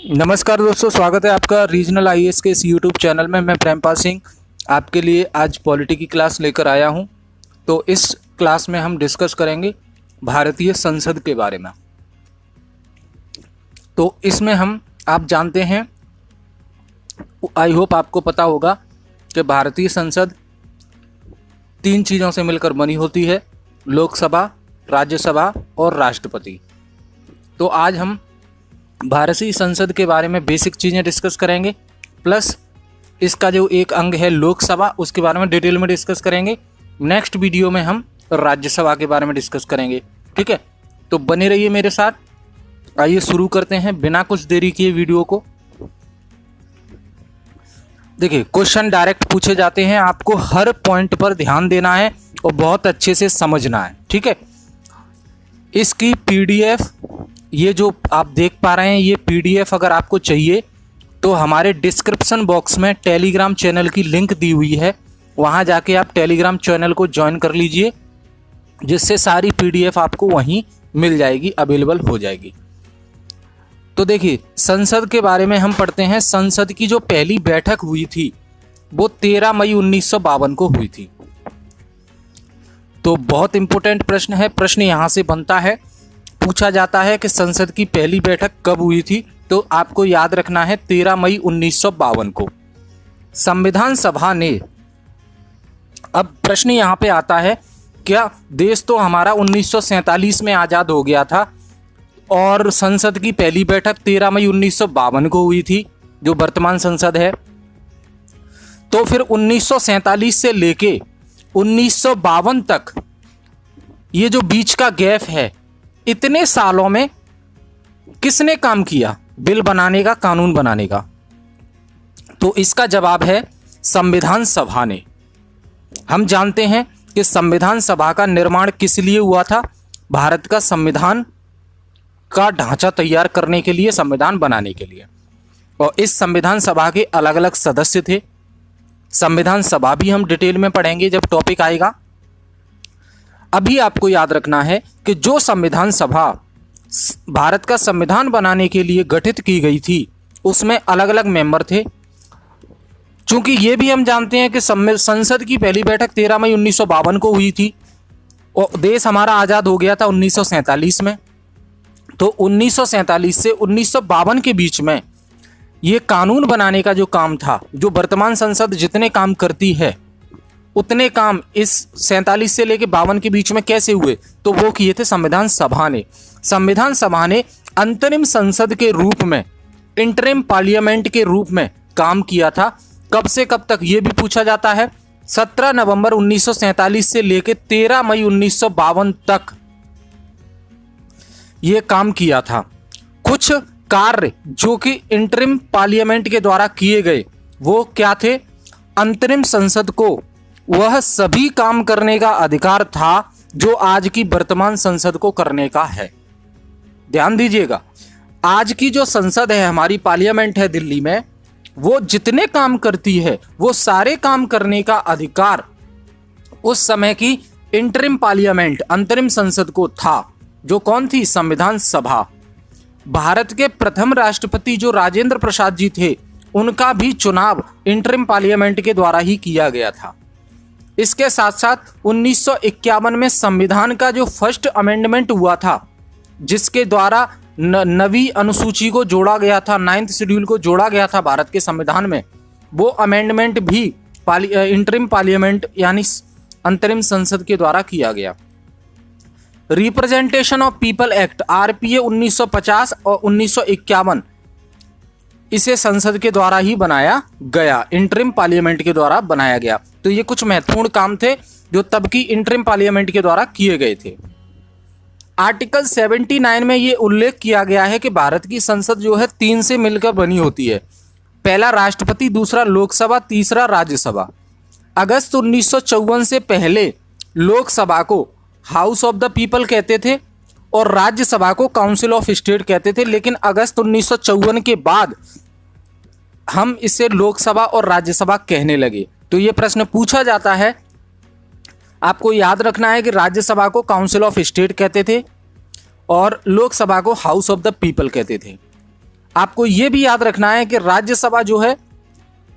नमस्कार दोस्तों, स्वागत है आपका रीजनल आईएएस के इस यूट्यूब चैनल में। मैं प्रेमपाल सिंह आपके लिए आज पॉलिटी की क्लास लेकर आया हूं। तो इस क्लास में हम डिस्कस करेंगे भारतीय संसद के बारे में। तो इसमें हम आप जानते हैं, आई होप आपको पता होगा कि भारतीय संसद 3 चीज़ों से मिलकर बनी होती है: लोकसभा, राज्यसभा और राष्ट्रपति। तो आज हम भारतीय संसद के बारे में बेसिक चीज़ें डिस्कस करेंगे, प्लस इसका जो एक अंग है लोकसभा, उसके बारे में डिटेल में डिस्कस करेंगे। नेक्स्ट वीडियो में हम राज्यसभा के बारे में डिस्कस करेंगे। ठीक है, तो बने रहिए मेरे साथ। आइए शुरू करते हैं बिना कुछ देरी किए वीडियो को। देखिए, क्वेश्चन डायरेक्ट पूछे जाते हैं, आपको हर पॉइंट पर ध्यान देना है और बहुत अच्छे से समझना है। ठीक है, इसकी पीडीएफ, ये जो आप देख पा रहे हैं, ये पीडीएफ अगर आपको चाहिए तो हमारे डिस्क्रिप्शन बॉक्स में टेलीग्राम चैनल की लिंक दी हुई है, वहां जाके आप टेलीग्राम चैनल को ज्वाइन कर लीजिए, जिससे सारी पीडीएफ आपको वहीं मिल जाएगी, अवेलेबल हो जाएगी। तो देखिए, संसद के बारे में हम पढ़ते हैं। संसद की जो पहली बैठक हुई थी वो 13 मई 1952 को हुई थी। तो बहुत इंपॉर्टेंट प्रश्न है, प्रश्न यहां से बनता है, पूछा जाता है कि संसद की पहली बैठक कब हुई थी। तो आपको याद रखना है 13 मई 1952 को। संविधान सभा ने, अब प्रश्न यहां पे आता है, क्या देश तो हमारा 1947 में आजाद हो गया था और संसद की पहली बैठक 13 मई 1952 को हुई थी, जो वर्तमान संसद है। तो फिर 1947 से लेके 1952 तक ये जो बीच का गैप है, इतने सालों में किसने काम किया बिल बनाने का, कानून बनाने का? तो इसका जवाब है संविधान सभा ने। हम जानते हैं कि संविधान सभा का निर्माण किस लिए हुआ था? भारत का संविधान का ढांचा तैयार करने के लिए, संविधान बनाने के लिए। और इस संविधान सभा के अलग अलग सदस्य थे। संविधान सभा भी हम डिटेल में पढ़ेंगे जब टॉपिक आएगा। अभी आपको याद रखना है कि जो संविधान सभा भारत का संविधान बनाने के लिए गठित की गई थी, उसमें अलग अलग मेंबर थे। चूंकि ये भी हम जानते हैं कि संसद की पहली बैठक 13 मई 1952 को हुई थी और देश हमारा आज़ाद हो गया था 1947 में। तो 1947 से 1952 के बीच में ये कानून बनाने का जो काम था, जो वर्तमान संसद जितने काम करती है, उतने काम इस 47 से लेके 52 के बीच में कैसे हुए? तो वो किए थे संविधान सभा ने। संविधान सभा ने अंतरिम संसद के रूप में, इंटरिम पार्लियामेंट के रूप में काम किया था। कब से कब तक ये भी पूछा जाता है। 17 नवंबर 1947 से लेके 13 मई 1952 तक ये काम किया था। कुछ कार्य जो कि इंटरिम पार्लियामेंट के द्वारा किए गए, वो क्या थे? अंतरिम संसद को वह सभी काम करने का अधिकार था जो आज की वर्तमान संसद को करने का है। ध्यान दीजिएगा, आज की जो संसद है, हमारी पार्लियामेंट है दिल्ली में, वो जितने काम करती है, वो सारे काम करने का अधिकार उस समय की इंटरिम पार्लियामेंट, अंतरिम संसद को था। जो कौन थी? संविधान सभा। भारत के प्रथम राष्ट्रपति जो राजेंद्र प्रसाद जी थे, उनका भी चुनाव इंटरिम पार्लियामेंट के द्वारा ही किया गया था। इसके साथ साथ 1951 में संविधान का जो फर्स्ट अमेंडमेंट हुआ था, जिसके द्वारा नवीं अनुसूची को जोड़ा गया था, 9th शेड्यूल को जोड़ा गया था भारत के संविधान में, वो अमेंडमेंट भी इंटरिम पार्लियामेंट यानी अंतरिम संसद के द्वारा किया गया। Representation of people act RPA 1950 और 1951, इसे संसद के द्वारा ही बनाया गया, इंटरिम पार्लियामेंट के द्वारा बनाया गया। तो ये कुछ महत्वपूर्ण काम थे जो तब की इंटरिम पार्लियामेंट के द्वारा किए गए थे। आर्टिकल 79 में ये उल्लेख किया गया है कि भारत की संसद जो है 3 से मिलकर बनी होती है। पहला राष्ट्रपति, दूसरा लोकसभा, तीसरा राज्यसभा। अगस्त 1954 से पहले लोकसभा को हाउस ऑफ द पीपल कहते थे और राज्यसभा को काउंसिल ऑफ स्टेट कहते थे, लेकिन अगस्त 1954 के बाद हम इसे लोकसभा और राज्यसभा कहने लगे। तो ये प्रश्न पूछा जाता है, आपको याद रखना है कि राज्यसभा को काउंसिल ऑफ स्टेट कहते थे और लोकसभा को हाउस ऑफ द पीपल कहते थे। आपको ये भी याद रखना है कि राज्यसभा जो है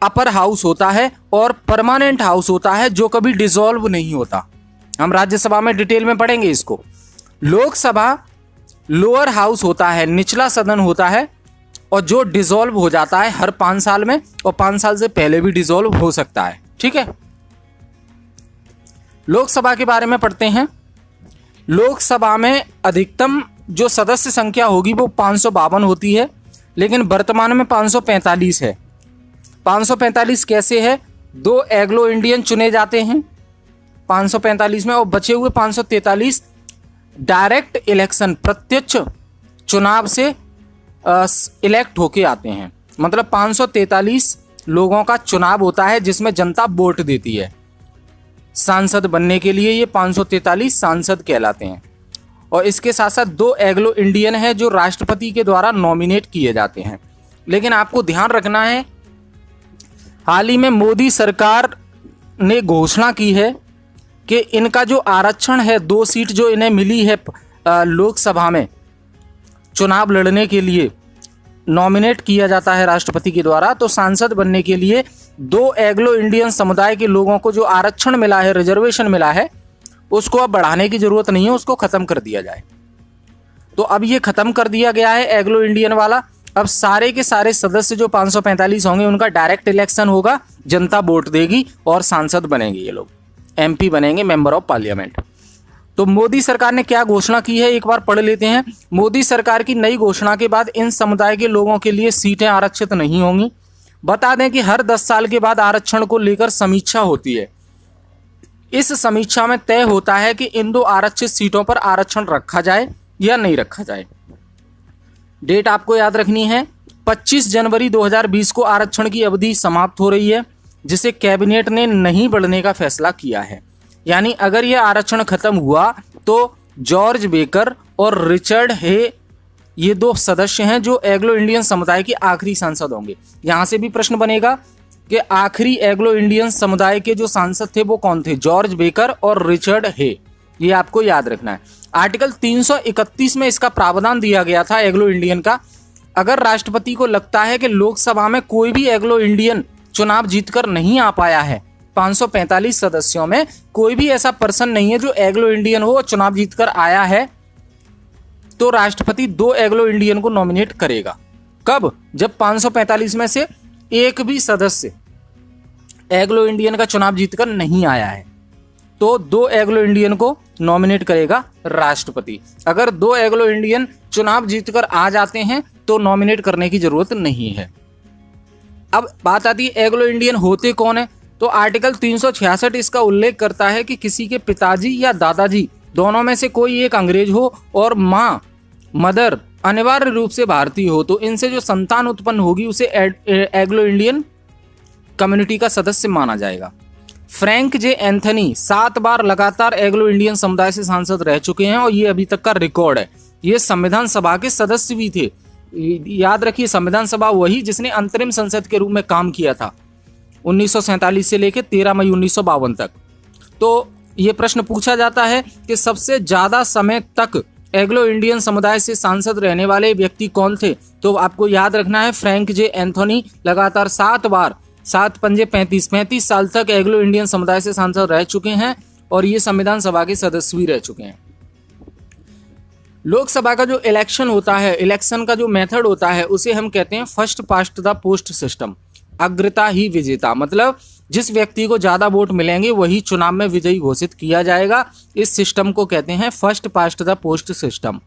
अपर हाउस होता है और परमानेंट हाउस होता है जो कभी डिसॉल्व नहीं होता। हम राज्यसभा में डिटेल में पढ़ेंगे इसको। लोकसभा लोअर हाउस होता है, निचला सदन होता है, और जो डिसॉल्व हो जाता है हर 5 साल में, और 5 साल से पहले भी डिसॉल्व हो सकता है। ठीक है, लोकसभा के बारे में पढ़ते हैं। लोकसभा में अधिकतम जो सदस्य संख्या होगी वो 552 होती है, लेकिन वर्तमान में 545 है। 545 कैसे है? 2 एंग्लो इंडियन चुने जाते हैं 545 में, और बचे हुए 543 डायरेक्ट इलेक्शन, प्रत्यक्ष चुनाव से इलेक्ट होके आते हैं। मतलब 543 लोगों का चुनाव होता है जिसमें जनता वोट देती है सांसद बनने के लिए। ये 543 सांसद कहलाते हैं। और इसके साथ साथ 2 एंग्लो इंडियन है जो राष्ट्रपति के द्वारा नॉमिनेट किए जाते हैं। लेकिन आपको ध्यान रखना है, हाल ही में मोदी सरकार ने घोषणा की है कि इनका जो आरक्षण है, 2 सीट जो इन्हें मिली है लोकसभा में चुनाव लड़ने के लिए नॉमिनेट किया जाता है राष्ट्रपति के द्वारा, तो सांसद बनने के लिए 2 एंग्लो इंडियन समुदाय के लोगों को जो आरक्षण मिला है, रिजर्वेशन मिला है, उसको अब बढ़ाने की जरूरत नहीं है, उसको खत्म कर दिया जाए। तो अब ये खत्म कर दिया गया है एंग्लो इंडियन वाला। अब सारे के सारे सदस्य जो 545 होंगे उनका डायरेक्ट इलेक्शन होगा, जनता वोट देगी और सांसद बनेंगे, ये लोग MP बनेंगे, मेंबर ऑफ पार्लियामेंट। तो मोदी सरकार ने क्या घोषणा की है एक बार पढ़ लेते हैं। मोदी सरकार की नई घोषणा के बाद इन समुदाय के लोगों के लिए सीटें आरक्षित नहीं होंगी। बता दें कि हर 10 साल के बाद आरक्षण को लेकर समीक्षा होती है। इस समीक्षा में तय होता है कि इन 2 आरक्षित सीटों पर आरक्षण रखा जाए या नहीं रखा जाए। डेट आपको याद रखनी है, 25 जनवरी 2020 को आरक्षण की अवधि समाप्त हो रही है, जिसे कैबिनेट ने नहीं बढ़ने का फैसला किया है। यानी अगर यह आरक्षण खत्म हुआ तो जॉर्ज बेकर और रिचर्ड हे, ये 2 सदस्य हैं जो एंग्लो इंडियन समुदाय के आखिरी सांसद होंगे। यहां से भी प्रश्न बनेगा कि आखिरी एंग्लो इंडियन समुदाय के जो सांसद थे वो कौन थे? जॉर्ज बेकर और रिचर्ड हे, ये आपको याद रखना है। आर्टिकल 331 में इसका प्रावधान दिया गया था एंग्लो इंडियन का। अगर राष्ट्रपति को लगता है कि लोकसभा में कोई भी एंग्लो इंडियन चुनाव जीतकर नहीं आ पाया है, 545 सदस्यों में कोई भी ऐसा पर्सन नहीं है जो एंग्लो इंडियन हो और चुनाव जीतकर आया है, तो राष्ट्रपति 2 एंग्लो इंडियन को नॉमिनेट करेगा। कब? जब 545 में से एक भी सदस्य एंग्लो इंडियन का चुनाव जीतकर नहीं आया है, तो 2 एंग्लो इंडियन को नॉमिनेट करेगा राष्ट्रपति। अगर 2 एंग्लो इंडियन चुनाव जीतकर आ जाते हैं तो नॉमिनेट करने की जरूरत नहीं है। अब बात आती है एंग्लो इंडियन होते कौन है। तो आर्टिकल 366 इसका उल्लेख करता है कि किसी के पिताजी या दादाजी दोनों में से कोई एक अंग्रेज हो और माँ मदर अनिवार्य रूप से भारतीय हो, तो इनसे जो संतान उत्पन्न होगी उसे एंग्लो इंडियन कम्युनिटी का सदस्य माना जाएगा। फ्रैंक जे एंथनी 7 बार लगातार एंग्लो इंडियन समुदाय से सांसद रह चुके हैं और ये अभी तक का रिकॉर्ड है। ये संविधान सभा के सदस्य भी थे। याद रखिए, संविधान सभा वही जिसने अंतरिम संसद के रूप में काम किया था 1947 से लेकर 13 मई 1952 तक। तो ये प्रश्न पूछा जाता है कि सबसे ज्यादा समय तक एंग्लो इंडियन समुदाय से सांसद रहने वाले व्यक्ति कौन थे। तो आपको याद रखना है फ्रैंक जे एंथोनी लगातार 7 बार, 7 पंजे 35 साल तक एंग्लो इंडियन समुदाय से सांसद रह चुके हैं और ये संविधान सभा के सदस्य भी रह चुके हैं। लोकसभा का जो इलेक्शन होता है, इलेक्शन का जो मेथड होता है, उसे हम कहते हैं first past the post system, अग्रता ही विजेता। मतलब जिस व्यक्ति को ज्यादा वोट मिलेंगे वही चुनाव में विजयी घोषित किया जाएगा। इस सिस्टम को कहते हैं first past the post system,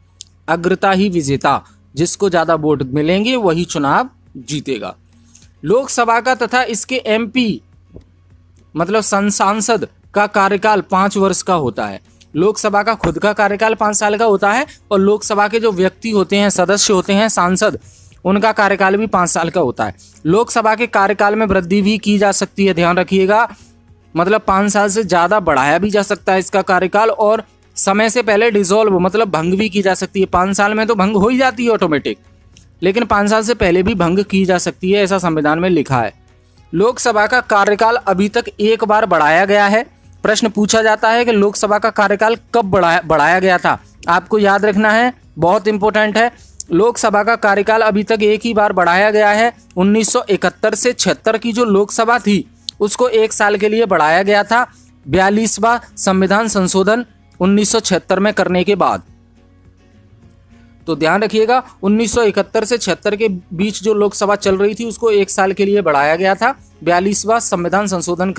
अग्रता ही विजेता। जिसको ज्यादा वोट मिलेंगे वही चुनाव जीतेगा। लोकसभा का तथा इसके MP मतलब सांसद का कार्यकाल 5 वर्ष का होता है। लोकसभा का खुद का कार्यकाल 5 साल का होता है और लोकसभा के जो व्यक्ति होते हैं, सदस्य होते हैं, सांसद, उनका कार्यकाल भी 5 साल का होता है। लोकसभा के कार्यकाल में वृद्धि भी की जा सकती है, ध्यान रखिएगा। मतलब 5 साल से ज्यादा बढ़ाया भी जा सकता है इसका कार्यकाल, और समय से पहले डिसॉल्व मतलब भंग भी की जा सकती है। 5 साल में तो भंग हो ही जाती है ऑटोमेटिक, लेकिन 5 साल से पहले भी भंग की जा सकती है, ऐसा संविधान में लिखा है। लोकसभा का कार्यकाल अभी तक 1 बार बढ़ाया गया है। प्रश्न पूछा जाता है कि लोकसभा का कार्यकाल कब बढ़ाया गया था। आपको याद रखना है, बहुत इंपॉर्टेंट है। लोकसभा का कार्यकाल अभी तक एक ही बार बढ़ाया गया है। 1971 से 76 की जो लोकसभा थी उसको 1 साल के लिए बढ़ाया गया था 42वां संविधान संशोधन 1976 में करने के बाद। तो ध्यान रखिएगा 1971 से 76 के बीच जो लोकसभा चल रही थी उसको 1 साल के लिए बढ़ाया गया था 42वां संविधान संशोधन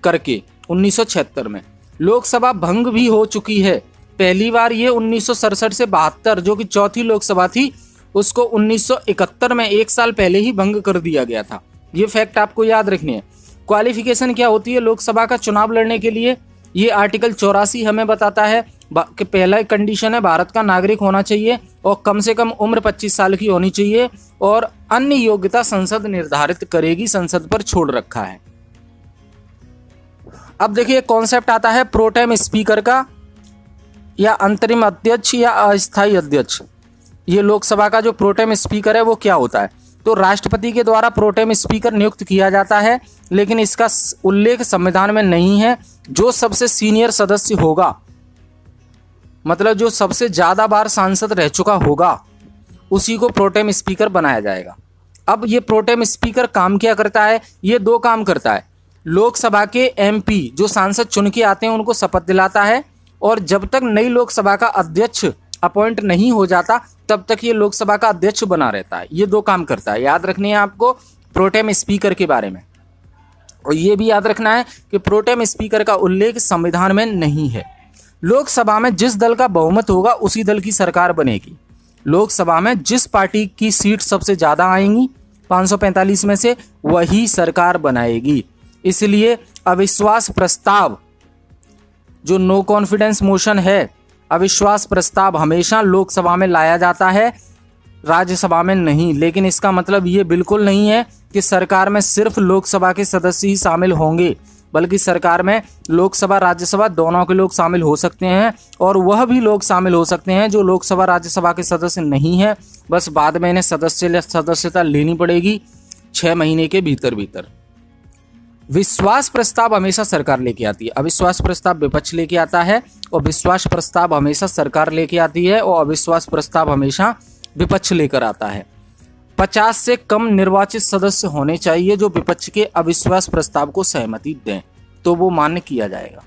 करके 1976 में। लोकसभा भंग भी हो चुकी है। पहली बार ये 1967 से 72 जो कि चौथी लोकसभा थी उसको 1971 में 1 साल पहले ही भंग कर दिया गया था। ये फैक्ट आपको याद रखनी है। क्वालिफिकेशन क्या होती है लोकसभा का चुनाव लड़ने के लिए, ये आर्टिकल 84 हमें बताता है कि पहला कंडीशन है भारत का नागरिक होना चाहिए और कम से कम उम्र 25 साल की होनी चाहिए और अन्य योग्यता संसद निर्धारित करेगी, संसद पर छोड़ रखा है। अब देखिए कॉन्सेप्ट आता है प्रोटेम स्पीकर का या अंतरिम अध्यक्ष या अस्थायी अध्यक्ष। ये लोकसभा का जो प्रोटेम स्पीकर है वो क्या होता है। तो राष्ट्रपति के द्वारा प्रोटेम स्पीकर नियुक्त किया जाता है, लेकिन इसका उल्लेख संविधान में नहीं है। जो सबसे सीनियर सदस्य होगा, मतलब जो सबसे ज्यादा बार सांसद रह चुका होगा, उसी को प्रोटेम स्पीकर बनाया जाएगा। अब ये प्रोटेम स्पीकर काम क्या करता है, ये 2 काम करता है। लोकसभा के एमपी जो सांसद चुन के आते हैं उनको शपथ दिलाता है और जब तक नई लोकसभा का अध्यक्ष अपॉइंट नहीं हो जाता तब तक ये लोकसभा का अध्यक्ष बना रहता है। ये 2 काम करता है। याद रखनी है आपको प्रोटेम स्पीकर के बारे में। और ये भी याद रखना है कि प्रोटेम स्पीकर का उल्लेख संविधान में नहीं है। लोकसभा में जिस दल का बहुमत होगा उसी दल की सरकार बनेगी। लोकसभा में जिस पार्टी की सीट सबसे ज़्यादा आएंगी 545 में से, वही सरकार बनाएगी। इसलिए अविश्वास प्रस्ताव जो नो कॉन्फिडेंस मोशन है, अविश्वास प्रस्ताव हमेशा लोकसभा में लाया जाता है, राज्यसभा में नहीं। लेकिन इसका मतलब ये बिल्कुल नहीं है कि सरकार में सिर्फ लोकसभा के सदस्य ही शामिल होंगे, बल्कि सरकार में लोकसभा राज्यसभा दोनों के लोग शामिल हो सकते हैं और वह भी लोग शामिल हो सकते हैं जो लोकसभा राज्यसभा के सदस्य नहीं है। बस बाद में इन्हें सदस्यता लेनी पड़ेगी 6 महीने के भीतर। विश्वास प्रस्ताव हमेशा सरकार लेके आती है, अविश्वास प्रस्ताव विपक्ष लेके आता है और विश्वास प्रस्ताव हमेशा सरकार लेके आती है और अविश्वास प्रस्ताव हमेशा विपक्ष लेकर आता है। 50 से कम निर्वाचित सदस्य होने चाहिए जो विपक्ष के अविश्वास प्रस्ताव को सहमति दें, तो वो मान्य किया जाएगा।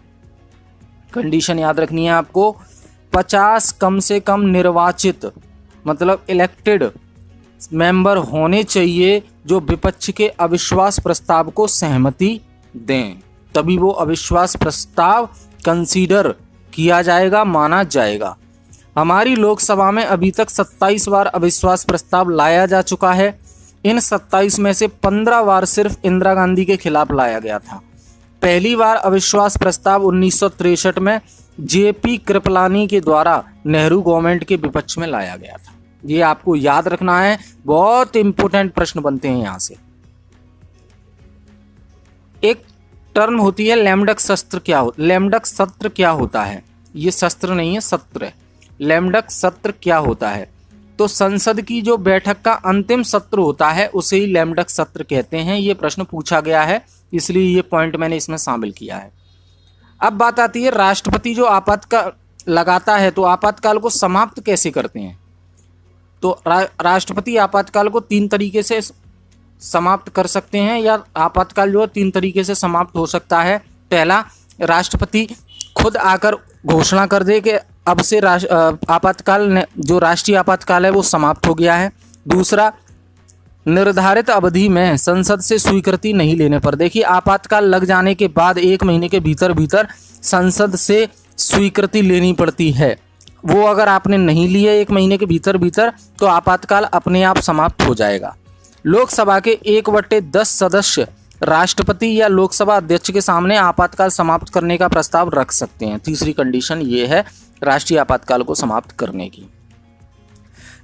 कंडीशन याद रखनी है आपको, 50 कम से कम निर्वाचित मतलब इलेक्टेड मेंबर होने चाहिए जो विपक्ष के अविश्वास प्रस्ताव को सहमति दें, तभी वो अविश्वास प्रस्ताव कंसीडर किया जाएगा, माना जाएगा। हमारी लोकसभा में अभी तक 27 बार अविश्वास प्रस्ताव लाया जा चुका है। इन 27 में से 15 बार सिर्फ इंदिरा गांधी के खिलाफ लाया गया था। पहली बार अविश्वास प्रस्ताव 1963 में जेपी कृपलानी के द्वारा नेहरू गवर्नमेंट के विपक्ष में लाया गया था। ये आपको याद रखना है, बहुत इंपॉर्टेंट प्रश्न बनते हैं यहां से। एक टर्म होती है लैम्डक सत्र लैम्डक सत्र क्या होता है, ये शस्त्र नहीं है सत्र है। लैम्डक सत्र क्या होता है, तो संसद की जो बैठक का अंतिम सत्र होता है उसे ही लैम्डक सत्र कहते हैं। ये प्रश्न पूछा गया है इसलिए ये पॉइंट मैंने इसमें शामिल किया है। अब बात आती है राष्ट्रपति जो आपातकाल लगाता है तो आपातकाल को समाप्त कैसे करते हैं। तो राष्ट्रपति आपातकाल को 3 तरीके से समाप्त कर सकते हैं, या आपातकाल जो है 3 तरीके से समाप्त हो सकता है। पहला, राष्ट्रपति खुद आकर घोषणा कर दे कि अब से आपातकाल जो राष्ट्रीय आपातकाल है वो समाप्त हो गया है। दूसरा, निर्धारित अवधि में संसद से स्वीकृति नहीं लेने पर, देखिए आपातकाल लग जाने के बाद 1 महीने के भीतर संसद से स्वीकृति लेनी पड़ती है। वो अगर आपने नहीं लिया 1 महीने के भीतर तो आपातकाल अपने आप समाप्त हो जाएगा। लोकसभा के 1/10 सदस्य राष्ट्रपति या लोकसभा अध्यक्ष के सामने आपातकाल समाप्त करने का प्रस्ताव रख सकते हैं। तीसरी कंडीशन ये है राष्ट्रीय आपातकाल को समाप्त करने की।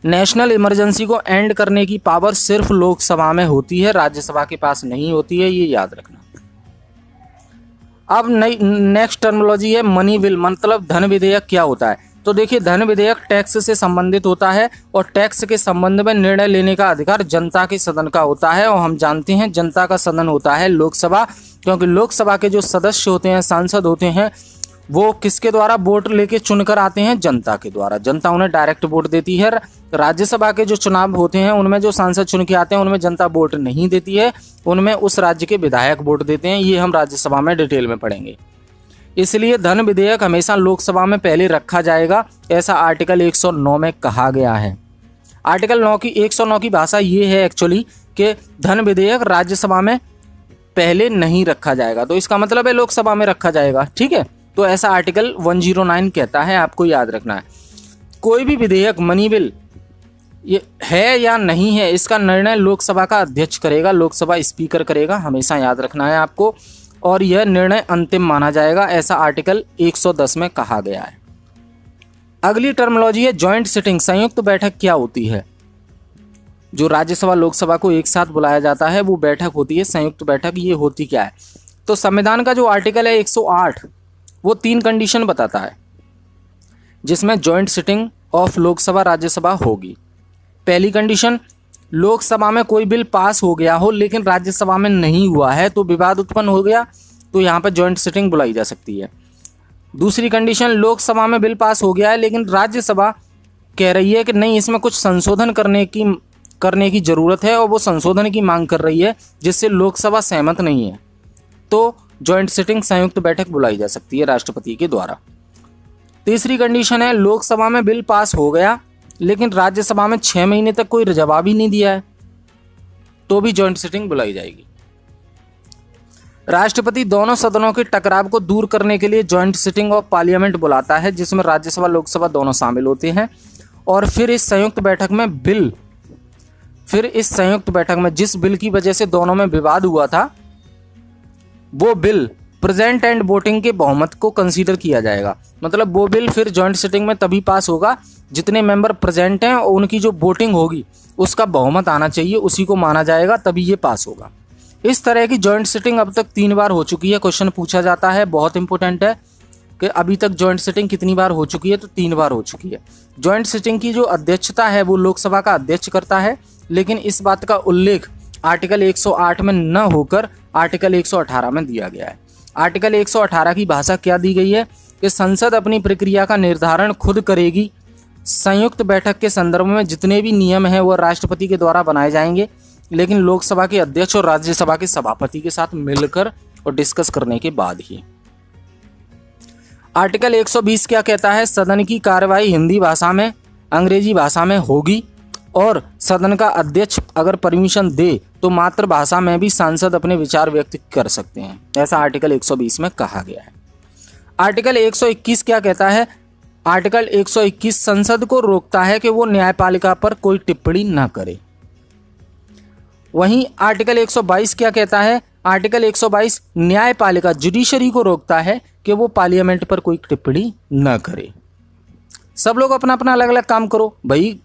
नेशनल इमरजेंसी को एंड करने की पावर सिर्फ लोकसभा में होती है, राज्यसभा के पास नहीं होती है, ये याद रखना। अब नेक्स्ट टर्मिनोलॉजी है मनी बिल, मतलब धन विधेयक क्या होता है। तो देखिए धन विधेयक टैक्स से संबंधित होता है और टैक्स के संबंध में निर्णय लेने का अधिकार जनता के सदन का होता है। और हम जानते हैं जनता का सदन होता है लोकसभा, क्योंकि लोकसभा के जो सदस्य होते हैं, सांसद होते हैं, वो किसके द्वारा वोट लेके चुनकर आते हैं? जनता के द्वारा। जनता उन्हें डायरेक्ट वोट देती है। राज्यसभा के जो चुनाव होते हैं उनमें जो सांसद चुन के आते हैं उनमें जनता वोट नहीं देती है, उनमें उस राज्य के विधायक वोट देते हैं। ये हम राज्यसभा में डिटेल में पढ़ेंगे। इसलिए धन विधेयक हमेशा लोकसभा में पहले रखा जाएगा, ऐसा आर्टिकल 109 में कहा गया है। आर्टिकल 109 की भाषा ये है एक्चुअली कि धन विधेयक राज्यसभा में पहले नहीं रखा जाएगा, तो इसका मतलब है लोकसभा में रखा जाएगा। ठीक है, तो ऐसा आर्टिकल 109 कहता है, आपको याद रखना है। कोई भी विधेयक मनी बिल ये है या नहीं है, इसका निर्णय लोकसभा का अध्यक्ष करेगा, लोकसभा स्पीकर करेगा, हमेशा याद रखना है आपको, और यह निर्णय अंतिम माना जाएगा, ऐसा आर्टिकल 110 में कहा गया है। अगली टर्मिनोलॉजी है जॉइंट सिटिंग। संयुक्त बैठक क्या होती है? जो राज्यसभा लोकसभा को एक साथ बुलाया जाता है वो बैठक होती है संयुक्त बैठक। ये होती क्या है? तो संविधान का जो आर्टिकल है 108 वो 3 कंडीशन बताता है जिसमें joint sitting of Lok Sabha Rajya Sabha होगी। पहली कंडीशन, लोकसभा में कोई बिल पास हो गया हो लेकिन राज्यसभा में नहीं हुआ है, तो विवाद उत्पन्न हो गया, तो यहाँ पर जॉइंट सिटिंग बुलाई जा सकती है। दूसरी कंडीशन, लोकसभा में बिल पास हो गया है लेकिन राज्यसभा कह रही है कि नहीं, इसमें कुछ संशोधन करने की जरूरत है और वो संशोधन की मांग कर रही है जिससे लोकसभा सहमत नहीं है, तो जॉइंट सिटिंग संयुक्त बैठक बुलाई जा सकती है राष्ट्रपति के द्वारा। तीसरी कंडीशन है, लोकसभा में बिल पास हो गया लेकिन राज्यसभा में 6 महीने तक कोई जवाब ही नहीं दिया है, तो भी जॉइंट सिटिंग बुलाई जाएगी। राष्ट्रपति दोनों सदनों के टकराव को दूर करने के लिए जॉइंट सिटिंग ऑफ पार्लियामेंट बुलाता है जिसमें राज्यसभा लोकसभा दोनों शामिल होते हैं, और फिर इस संयुक्त बैठक में जिस बिल की वजह से दोनों में विवाद हुआ था वो बिल प्रेजेंट एंड वोटिंग के बहुमत को कंसीडर किया जाएगा। मतलब वो बिल फिर जॉइंट सिटिंग में तभी पास होगा जितने मेंबर प्रेजेंट हैं और उनकी जो वोटिंग होगी उसका बहुमत आना चाहिए, उसी को माना जाएगा, तभी ये पास होगा। इस तरह की जॉइंट सिटिंग अब तक 3 बार हो चुकी है। क्वेश्चन पूछा जाता है, बहुत इंपॉर्टेंट है कि अभी तक जॉइंट सिटिंग कितनी बार हो चुकी है, तो 3 बार हो चुकी है। जॉइंट सिटिंग की जो अध्यक्षता है वो लोकसभा का अध्यक्ष करता है, लेकिन इस बात का उल्लेख आर्टिकल 108 में न होकर आर्टिकल 118 में दिया गया है। आर्टिकल 118 की भाषा क्या दी गई है कि संसद अपनी प्रक्रिया का निर्धारण खुद करेगी। संयुक्त बैठक के संदर्भ में जितने भी नियम हैं वो राष्ट्रपति के द्वारा बनाए जाएंगे, लेकिन लोकसभा के अध्यक्ष और राज्यसभा के सभापति के साथ मिलकर और डिस्कस करने के बाद ही। आर्टिकल 120 क्या कहता है? सदन की कार्यवाही हिंदी भाषा में, अंग्रेजी भाषा में होगी, और सदन का अध्यक्ष अगर परमिशन दे तो मातृभाषा में भी सांसद अपने विचार व्यक्त कर सकते हैं, ऐसा आर्टिकल 120 में कहा गया है। आर्टिकल 121 क्या कहता है? आर्टिकल 121 संसद को रोकता है कि वो न्यायपालिका पर कोई टिप्पणी न करे। वहीं आर्टिकल 122 क्या कहता है? आर्टिकल 122 न्यायपालिका जुडिशरी को रोकता है कि वो पार्लियामेंट पर कोई टिप्पणी न करे। सब लोग अपना अपना अलग अलग काम करो भाई।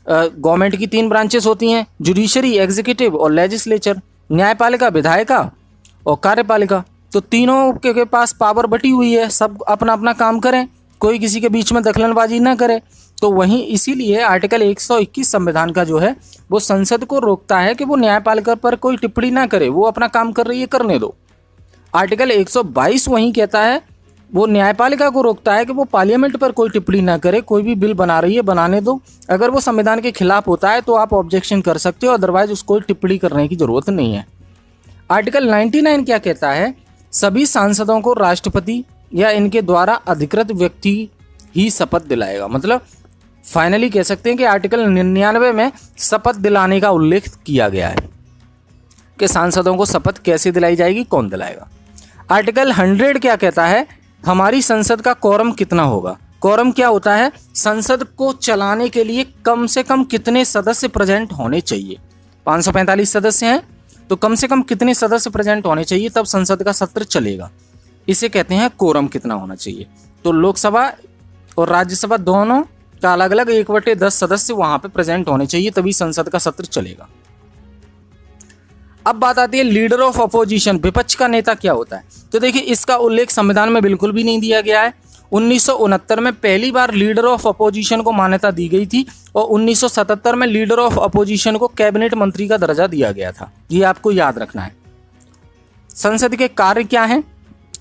गवर्नमेंट की 3 ब्रांचेस होती हैं, जुडिशरी, एग्जीक्यूटिव और लेजिस्लेचर। न्यायपालिका, विधायिका और कार्यपालिका, तो तीनों के पास पावर बटी हुई है, सब अपना अपना काम करें, कोई किसी के बीच में दखलंदाजी ना करे। तो वहीं इसीलिए आर्टिकल 121 संविधान का जो है वो संसद को रोकता है कि वो न्यायपालिका पर कोई टिप्पणी ना करे, वो अपना काम कर रही है, करने दो। आर्टिकल 122 वहीं कहता है, वो न्यायपालिका को रोकता है कि वो पार्लियामेंट पर कोई टिप्पणी ना करे, कोई भी बिल बना रही है बनाने दो, अगर वो संविधान के खिलाफ होता है तो आप ऑब्जेक्शन कर सकते हो, अदरवाइज उसको टिप्पणी करने की जरूरत नहीं है। आर्टिकल 99 क्या कहता है? सभी सांसदों को राष्ट्रपति या इनके द्वारा अधिकृत व्यक्ति ही शपथ दिलाएगा। मतलब फाइनली कह सकते हैं कि आर्टिकल 99 में शपथ दिलाने का उल्लेख किया गया है कि सांसदों को शपथ कैसे दिलाई जाएगी, कौन दिलाएगा। आर्टिकल 100 क्या कहता है? हमारी संसद का कोरम कितना होगा? कोरम क्या होता है? संसद को चलाने के लिए कम से कम कितने सदस्य प्रेजेंट होने चाहिए। 545 सदस्य हैं तो कम से कम कितने सदस्य प्रेजेंट होने चाहिए, तब संसद का सत्र चलेगा। इसे कहते हैं कोरम कितना होना चाहिए। तो लोकसभा और राज्यसभा दोनों का अलग अलग 1/10 सदस्य वहां पे प्रेजेंट होने चाहिए, तभी संसद का सत्र चलेगा। अब बात आती है लीडर ऑफ अपोजिशन, विपक्ष का नेता क्या होता है? तो देखिए इसका उल्लेख संविधान में बिल्कुल भी नहीं दिया गया है। 1969 में पहली बार लीडर ऑफ अपोजिशन को मान्यता दी गई थी और 1977 में लीडर ऑफ अपोजिशन को कैबिनेट मंत्री का दर्जा दिया गया था। ये आपको याद रखना है। संसद के कार्य क्या हैं?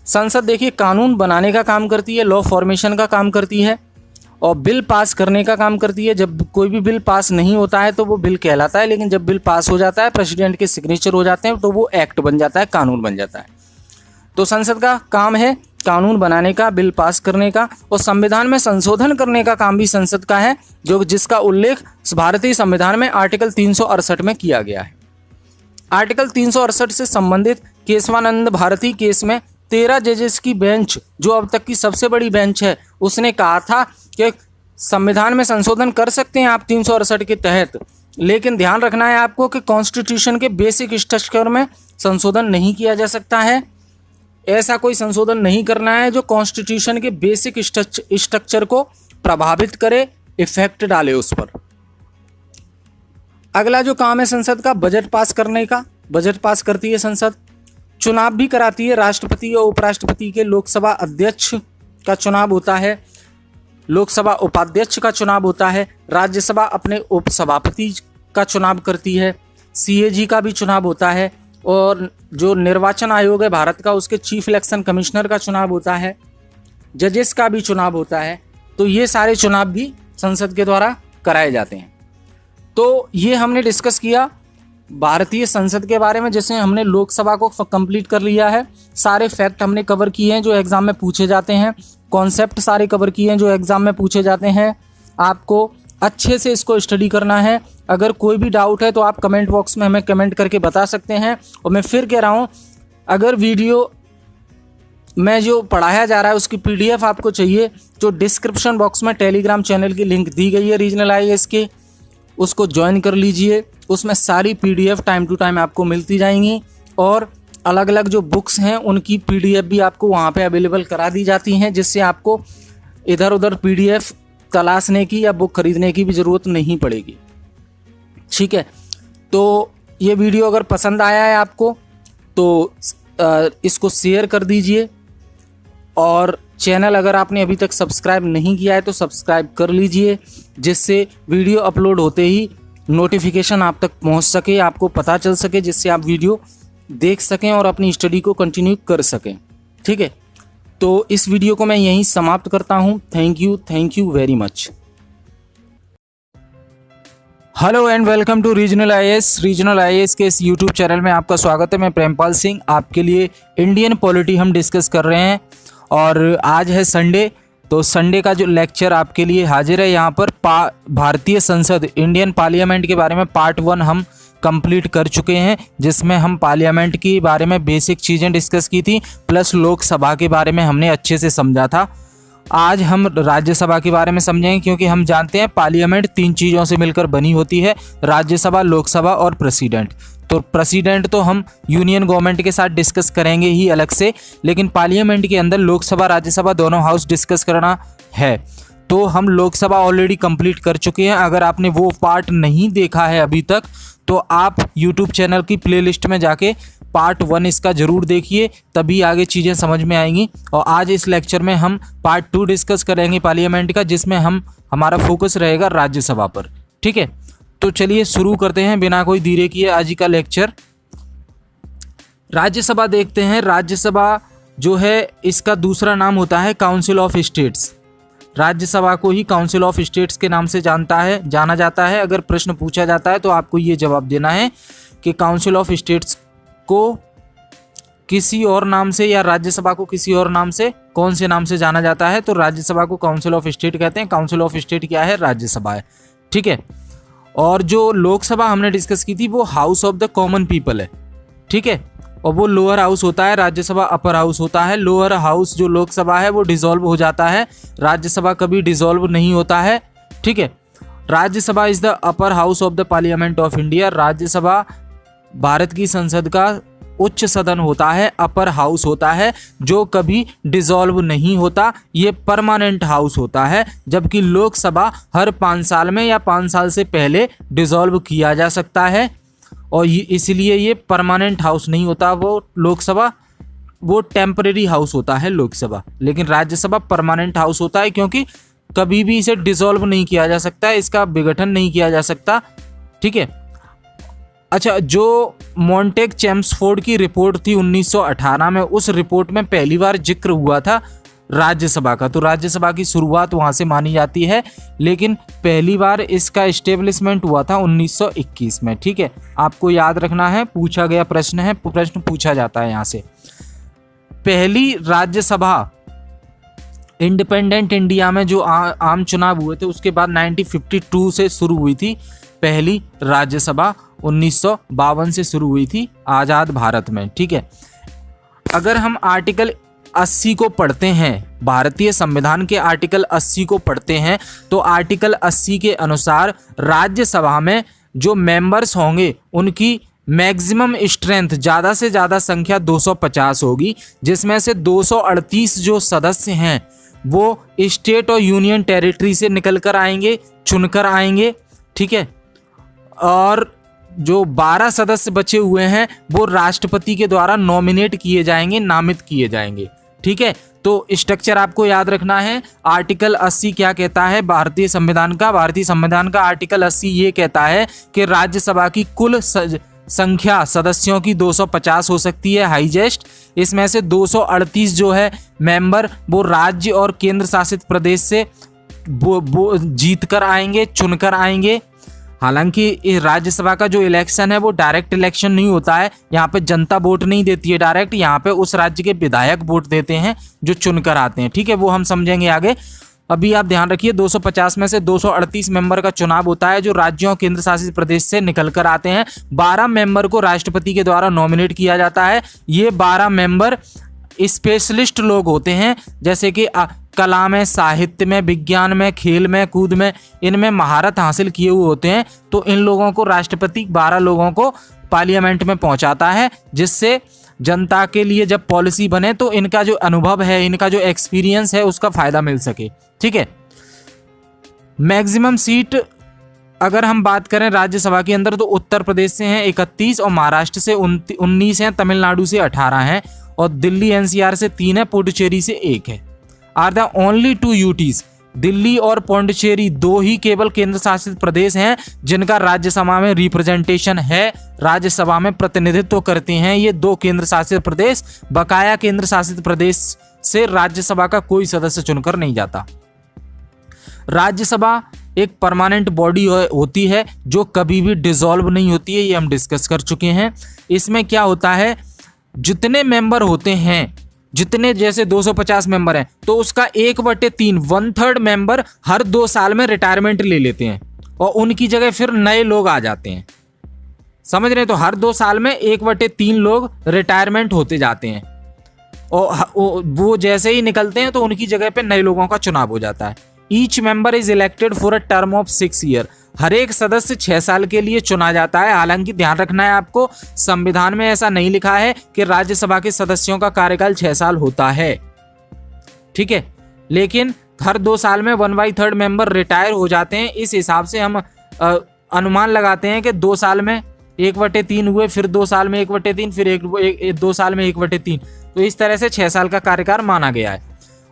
संसद देखिए कानून बनाने का काम करती है, लॉ फॉर्मेशन का काम करती है और बिल पास करने का काम करती है। जब कोई भी बिल पास नहीं होता है तो वो बिल कहलाता है, लेकिन जब बिल पास हो जाता है, प्रेसिडेंट के सिग्नेचर हो जाते हैं, तो वो एक्ट बन जाता है, कानून बन जाता है। तो संसद का काम है कानून बनाने का, बिल पास करने का, और संविधान में संशोधन करने का काम भी संसद का है, जो जिसका उल्लेख भारतीय संविधान में आर्टिकल 368 में किया गया है। आर्टिकल 368 से संबंधित केशवानंद भारती केस में 13 जजेस की बेंच, जो अब तक की सबसे बड़ी बेंच है, उसने कहा था कि संविधान में संशोधन कर सकते हैं आप 368 के तहत, लेकिन ध्यान रखना है आपको कि कॉन्स्टिट्यूशन के बेसिक स्ट्रक्चर में संशोधन नहीं किया जा सकता है। ऐसा कोई संशोधन नहीं करना है जो कॉन्स्टिट्यूशन के बेसिक स्ट्रक्चर को प्रभावित करे, इफेक्ट डाले उस पर। अगला जो काम है संसद का, बजट पास करने का। बजट पास करती है संसद, चुनाव भी कराती है। राष्ट्रपति और उपराष्ट्रपति के, लोकसभा अध्यक्ष का चुनाव होता है, लोकसभा उपाध्यक्ष का चुनाव होता है, राज्यसभा अपने उपसभापति का चुनाव करती है, सीएजी का भी चुनाव होता है, और जो निर्वाचन आयोग है भारत का, उसके चीफ इलेक्शन कमिश्नर का चुनाव होता है, जजेस का भी चुनाव होता है। तो ये सारे चुनाव भी संसद के द्वारा कराए जाते हैं। तो ये हमने डिस्कस किया भारतीय संसद के बारे में, जैसे हमने लोकसभा को कंप्लीट कर लिया है। सारे फैक्ट हमने कवर किए हैं जो एग्जाम में पूछे जाते हैं, कॉन्सेप्ट सारे कवर किए हैं जो एग्जाम में पूछे जाते हैं। आपको अच्छे से इसको स्टडी करना है। अगर कोई भी डाउट है तो आप कमेंट बॉक्स में हमें कमेंट करके बता सकते हैं। और मैं फिर कह रहा हूँ, अगर वीडियो में जो पढ़ाया जा रहा है उसकी PDF आपको चाहिए, जो डिस्क्रिप्शन बॉक्स में टेलीग्राम चैनल की लिंक दी गई है रीजनल IAS के, उसको ज्वाइन कर लीजिए। उसमें सारी PDF टाइम टू टाइम आपको मिलती जाएंगी, और अलग अलग जो बुक्स हैं उनकी PDF भी आपको वहाँ पे अवेलेबल करा दी जाती हैं, जिससे आपको इधर उधर PDF तलाशने की या बुक खरीदने की भी ज़रूरत नहीं पड़ेगी। ठीक है, तो ये वीडियो अगर पसंद आया है आपको तो इसको शेयर कर दीजिए, और चैनल अगर आपने अभी तक सब्सक्राइब नहीं किया है तो सब्सक्राइब कर लीजिए, जिससे वीडियो अपलोड होते ही नोटिफिकेशन आप तक पहुंच सके, आपको पता चल सके, जिससे आप वीडियो देख सकें और अपनी स्टडी को कंटिन्यू कर सकें। ठीक है, तो इस वीडियो को मैं यहीं समाप्त करता हूं। Thank you very much. Hello and welcome to regional IAS के इस यूट्यूब चैनल में आपका स्वागत है। मैं प्रेमपाल सिंह आपके लिए इंडियन पॉलिटी हम डिस्कस कर रहे हैं, और आज है संडे, तो संडे का जो लेक्चर आपके लिए हाजिर है यहाँ पर। भारतीय संसद, इंडियन पार्लियामेंट के बारे में पार्ट 1 हम कंप्लीट कर चुके हैं, जिसमें हम पार्लियामेंट के बारे में बेसिक चीज़ें डिस्कस की थी, प्लस लोकसभा के बारे में हमने अच्छे से समझा था। आज हम राज्यसभा के बारे में समझेंगे, क्योंकि हम जानते हैं पार्लियामेंट 3 चीज़ों से मिलकर बनी होती है, राज्यसभा, लोकसभा और प्रेसिडेंट। तो प्रेसिडेंट तो हम यूनियन गवर्नमेंट के साथ डिस्कस करेंगे ही अलग से, लेकिन पार्लियामेंट के अंदर लोकसभा राज्यसभा दोनों हाउस डिस्कस करना है। तो हम लोकसभा ऑलरेडी कंप्लीट कर चुके हैं। अगर आपने वो पार्ट नहीं देखा है अभी तक, तो आप यूट्यूब चैनल की प्लेलिस्ट में जाके पार्ट 1 इसका ज़रूर देखिए, तभी आगे चीज़ें समझ में आएंगी। और आज इस लेक्चर में हम पार्ट 2 डिस्कस करेंगे पार्लियामेंट का, जिसमें हमारा फोकस रहेगा राज्यसभा पर। ठीक है, तो चलिए शुरू करते हैं बिना कोई देरी किए आज का लेक्चर। राज्यसभा देखते हैं। राज्यसभा जो है, इसका दूसरा नाम होता है काउंसिल ऑफ स्टेट्स। राज्यसभा को ही काउंसिल ऑफ स्टेट्स के नाम से जाना जाता है। अगर प्रश्न पूछा जाता है तो आपको ये जवाब देना है कि काउंसिल ऑफ स्टेट्स को किसी और नाम से या राज्यसभा को किसी और नाम से, कौन से नाम से जाना जाता है। तो राज्यसभा को काउंसिल ऑफ स्टेट कहते हैं। काउंसिल ऑफ स्टेट क्या है? राज्यसभा है। ठीक है, और जो लोकसभा हमने डिस्कस की थी वो house of the common people है। ठीक है, और वो लोअर हाउस होता है, राज्यसभा अपर हाउस होता है। लोअर हाउस जो लोकसभा है वो डिसॉल्व हो जाता है, राज्यसभा कभी डिसॉल्व नहीं होता है। ठीक है, Rajya Sabha is the upper house of the parliament of India. Rajya Sabha Bharat की संसद का उच्च सदन होता है, अपर हाउस होता है, जो कभी डिसॉल्व नहीं होता। ये परमानेंट हाउस होता है, जबकि लोकसभा हर 5 साल में या 5 साल से पहले डिसॉल्व किया जा सकता है, और इसलिए ये परमानेंट हाउस नहीं होता। वो लोकसभा वो टेम्परेरी हाउस होता है लोकसभा, लेकिन राज्यसभा परमानेंट हाउस होता है, क्योंकि कभी भी इसे डिसॉल्व नहीं किया जा सकता, इसका विघटन नहीं किया जा सकता। ठीक है, अच्छा, जो मॉन्टेग चेम्सफोर्ड की रिपोर्ट थी 1918 में, उस रिपोर्ट में पहली बार जिक्र हुआ था राज्यसभा का। तो राज्यसभा की शुरुआत वहां से मानी जाती है, लेकिन पहली बार इसका एस्टेब्लिशमेंट हुआ था 1921 में। ठीक है, आपको याद रखना है, पूछा गया प्रश्न है, प्रश्न पूछा जाता है यहाँ से। पहली राज्यसभा इंडिपेंडेंट इंडिया में जो आम चुनाव हुए थे उसके बाद 1952 से शुरू हुई थी पहली राज्यसभा, 1952 से शुरू हुई थी आज़ाद भारत में। ठीक है, अगर हम आर्टिकल 80 को पढ़ते हैं, भारतीय संविधान के आर्टिकल 80 को पढ़ते हैं, तो आर्टिकल 80 के अनुसार राज्यसभा में जो मेंबर्स होंगे उनकी मैक्सिमम स्ट्रेंथ, ज़्यादा से ज़्यादा संख्या 250 होगी, जिसमें से 238 जो सदस्य हैं वो स्टेट और यूनियन टेरिटरी से निकल कर आएंगे, चुनकर आएंगे। ठीक है, और जो 12 सदस्य बचे हुए हैं वो राष्ट्रपति के द्वारा नॉमिनेट किए जाएंगे, नामित किए जाएंगे। ठीक है, तो स्ट्रक्चर आपको याद रखना है। आर्टिकल 80 क्या कहता है भारतीय संविधान का? भारतीय संविधान का आर्टिकल 80 ये कहता है कि राज्यसभा की कुल संख्या सदस्यों की 250 हो सकती है हाईएस्ट। इसमें से 238 जो है मेंबर वो राज्य और केंद्र शासित प्रदेश से वो जीत कर आएंगे, चुनकर आएंगे। हालांकि राज्यसभा का जो इलेक्शन है वो डायरेक्ट इलेक्शन नहीं होता है, यहाँ पे जनता वोट नहीं देती है डायरेक्ट, यहाँ पे उस राज्य के विधायक वोट देते हैं जो चुनकर आते हैं। ठीक है, वो हम समझेंगे आगे। अभी आप ध्यान रखिए, 250 में से 238 मेंबर का चुनाव होता है जो राज्यों और केंद्र शासित प्रदेश से निकल कर आते हैं। 12 मेंबर को राष्ट्रपति के द्वारा नॉमिनेट किया जाता है। ये 12 मेंबर स्पेशलिस्ट लोग होते हैं, जैसे कि कला में, साहित्य में, विज्ञान में, खेल में, कूद में, इनमें महारत हासिल किए हुए होते हैं। तो इन लोगों को राष्ट्रपति 12 लोगों को पार्लियामेंट में पहुंचाता है, जिससे जनता के लिए जब पॉलिसी बने तो इनका जो अनुभव है, इनका जो एक्सपीरियंस है उसका फायदा मिल सके। ठीक है, मैक्सिमम सीट अगर हम बात करें राज्यसभा के अंदर तो उत्तर प्रदेश से हैं 31 और महाराष्ट्र से 19 हैं, तमिलनाडु से 18 हैं और दिल्ली एनसीआर से 3 है, पुडुचेरी से 1 है। Are the only 2 UTs, Delhi और पौंडीचेरी 2 ही केवल केंद्र शासित प्रदेश हैं जिनका राज्यसभा में रिप्रेजेंटेशन है, राज्यसभा में प्रतिनिधित्व करते हैं। ये 2 केंद्र शासित प्रदेश, बकाया केंद्र शासित प्रदेश से राज्यसभा का कोई सदस्य चुनकर नहीं जाता। राज्यसभा एक परमानेंट बॉडी होती है जो कभी भी डिसॉल्व नहीं होती है, ये हम डिस्कस कर चुके हैं। इसमें क्या होता है, जितने मेंबर होते हैं, जितने जैसे 250 मेंबर हैं, तो उसका 1/3 1/3 मेंबर हर 2 साल में रिटायरमेंट ले लेते हैं और उनकी जगह फिर नए लोग आ जाते हैं। समझ रहे हैं? तो हर 2 साल में 1/3 लोग रिटायरमेंट होते जाते हैं और वो जैसे ही निकलते हैं तो उनकी जगह पे नए लोगों का चुनाव हो जाता है। Each member is elected for a term of 6 year. हर एक सदस्य 6 साल के लिए चुना जाता है। हालांकि ध्यान रखना है आपको, संविधान में ऐसा नहीं लिखा है कि राज्यसभा के सदस्यों का कार्यकाल 6 साल होता है। ठीक है, लेकिन हर 2 साल में 1/3 मेंबर रिटायर हो जाते हैं। इस हिसाब से हम अनुमान लगाते हैं कि 2 साल में 1/3 हुए, फिर 2 साल में 1/3, फिर 2 साल में 1/3। तो इस तरह से 6 साल का कार्यकाल माना गया है।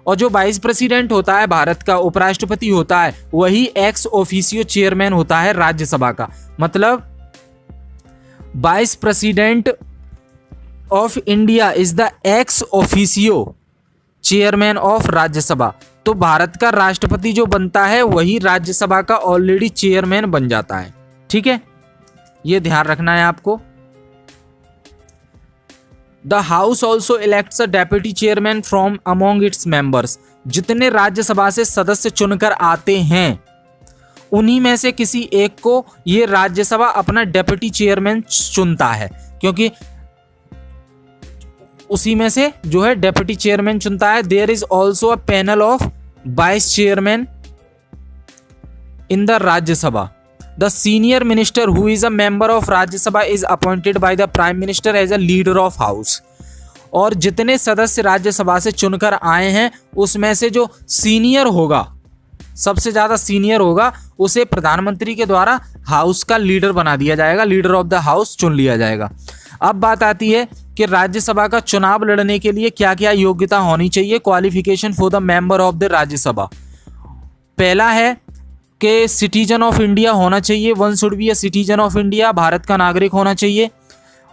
और जो वाइस प्रेसिडेंट होता है भारत का, उपराष्ट्रपति होता है, वही एक्स ऑफिशियो चेयरमैन होता है राज्यसभा का। मतलब vice president of India is the ex officio chairman of Rajya Sabha. तो भारत का राष्ट्रपति जो बनता है वही राज्यसभा का ऑलरेडी चेयरमैन बन जाता है। ठीक है, ये ध्यान रखना है आपको। The House also elects a deputy chairman from among its members. जितने राज्यसभा से सदस्य चुनकर आते हैं उन्हीं में से किसी एक को ये राज्यसभा अपना डेप्यूटी चेयरमैन चुनता है, क्योंकि उसी में से जो है डेप्यूटी चेयरमैन चुनता है। There is also a panel of vice chairman in the Rajya Sabha. The senior minister who is a member of Rajya Sabha is appointed by the Prime Minister as a leader of House. और जितने सदस्य राज्यसभा से चुनकर आए हैं उसमें से जो सीनियर होगा, सबसे ज़्यादा सीनियर होगा, उसे प्रधानमंत्री के द्वारा हाउस का लीडर बना दिया जाएगा, लीडर ऑफ द हाउस चुन लिया जाएगा। अब बात आती है कि राज्यसभा का चुनाव लड़ने के लिए क्या क्या योग्यता होनी चाहिए। Qualification for the member of the Rajya Sabha. पहला है के सिटीजन ऑफ इंडिया होना चाहिए, one should be a citizen of India, Bharat का नागरिक होना चाहिए।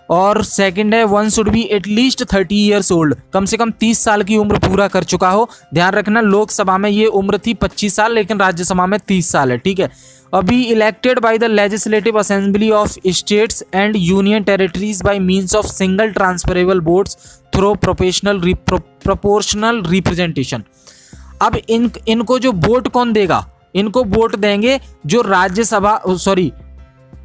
और सेकंड है one should be at least 30 years old, कम से कम 30 साल की उम्र पूरा कर चुका हो। ध्यान रखना लोकसभा में ये उम्र थी 25 साल, लेकिन राज्यसभा में 30 साल है, ठीक है। अभी elected by the legislative assembly of states and union territories by means of single transferable votes through proportional representation. अब इनको जो वोट कौन देगा, इनको वोट देंगे जो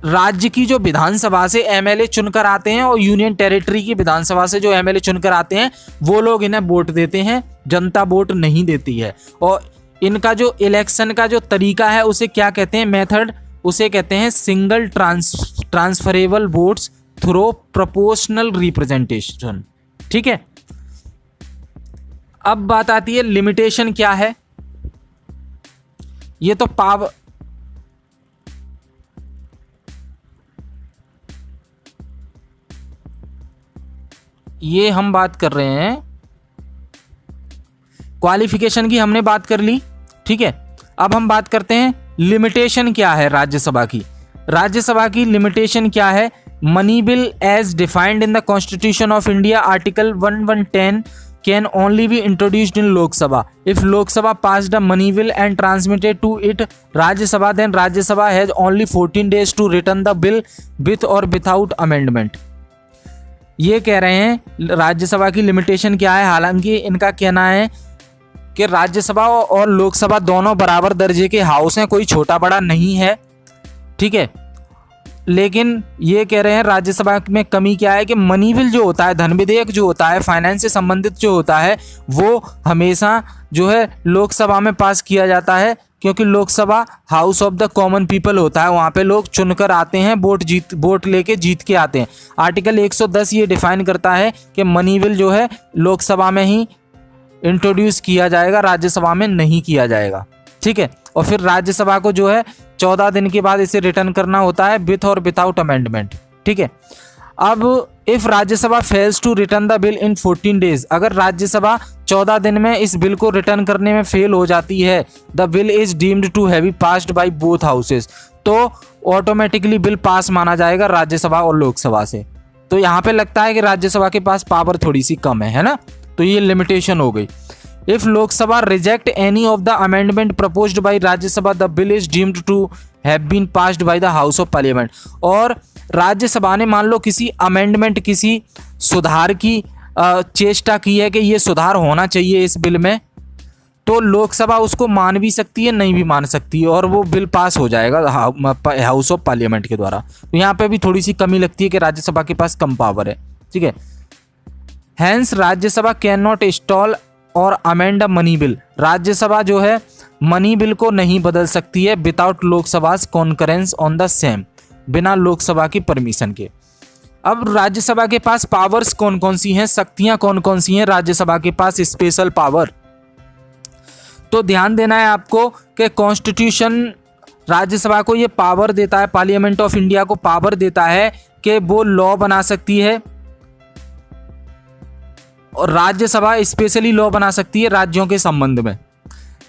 राज्य की जो विधानसभा से एमएलए चुनकर आते हैं और यूनियन टेरिटरी की विधानसभा से जो एमएलए चुनकर आते हैं वो लोग इन्हें वोट देते हैं, जनता वोट नहीं देती है। और इनका जो इलेक्शन का जो तरीका है उसे क्या कहते हैं, मेथड, उसे कहते हैं single transferable votes through proportional representation, ठीक है। अब बात आती है लिमिटेशन क्या है। ये तो पावर, ये हम बात कर रहे हैं क्वालिफिकेशन की, हमने बात कर ली, ठीक है। अब हम बात करते हैं लिमिटेशन क्या है राज्यसभा की। राज्यसभा की लिमिटेशन क्या है, money bill as defined in the constitution of India article 1110 can only be introduced in Lok Sabha. If Lok Sabha passed a money bill and transmitted to it Rajya Sabha, then Rajya Sabha has only 14 days to return the bill with or without amendment. ये कह रहे हैं राज्यसभा की limitation क्या है। हालांकि इनका कहना है कि राज्यसभा और लोकसभा दोनों बराबर दर्जे के हाउस हैं, कोई छोटा बड़ा नहीं है, ठीक है। लेकिन ये कह रहे हैं राज्यसभा में कमी क्या है कि मनी बिल जो होता है, धन विधेयक जो होता है, फाइनेंस से संबंधित जो होता है, वो हमेशा जो है लोकसभा में पास किया जाता है, क्योंकि Lok Sabha house of the common people होता है, वहाँ पे लोग चुनकर आते हैं, वोट लेके जीत के आते हैं। आर्टिकल 110 ये डिफाइन करता है कि मनी बिल जो है लोकसभा में ही इंट्रोड्यूस किया जाएगा, राज्यसभा में नहीं किया जाएगा, ठीक है। और फिर राज्यसभा को जो है 14 दिन के बाद इसे रिटर्न करना होता है विथ और विदाउट अमेंडमेंट, ठीक है। अब if Rajya Sabha fails to return the bill in 14 days, अगर राज्यसभा 14 दिन में इस बिल को रिटर्न करने में फेल हो जाती है, the bill is deemed to have passed by both houses, तो ऑटोमेटिकली बिल पास माना जाएगा राज्यसभा और लोकसभा से। तो यहाँ पे लगता है कि राज्यसभा के पास पावर थोड़ी सी कम है ना, तो ये लिमिटेशन हो गई। If Lok Sabha reject any of the amendment proposed by Rajya Sabha, the bill is deemed to have been passed by the House of Parliament. और राज्यसभा ने मान लो किसी अमेंडमेंट, किसी सुधार की चेष्टा की है कि ये सुधार होना चाहिए इस बिल में, तो लोकसभा उसको मान भी सकती है, नहीं भी मान सकती है, और वो बिल पास हो जाएगा हाउस ऑफ पार्लियामेंट के द्वारा। तो यहाँ पे भी थोड़ी सी कमी लगती है कि राज्यसभा के पास कम पावर है, ठीक है। Hence Rajya Sabha can not install or amend money bill, Rajya Sabha जो है मनी बिल को नहीं बदल सकती है without Lok Sabha concurrence on the same, बिना लोकसभा की परमिशन के। अब राज्यसभा के पास पावर्स कौन कौन सी हैं, शक्तियां कौन कौन सी हैं राज्यसभा के पास, स्पेशल पावर। तो ध्यान देना है आपको कि कॉन्स्टिट्यूशन राज्यसभा को ये पावर देता है, पार्लियामेंट ऑफ इंडिया को पावर देता है कि वो लॉ बना सकती है, और राज्यसभा स्पेशली लॉ बना सकती है राज्यों के संबंध में।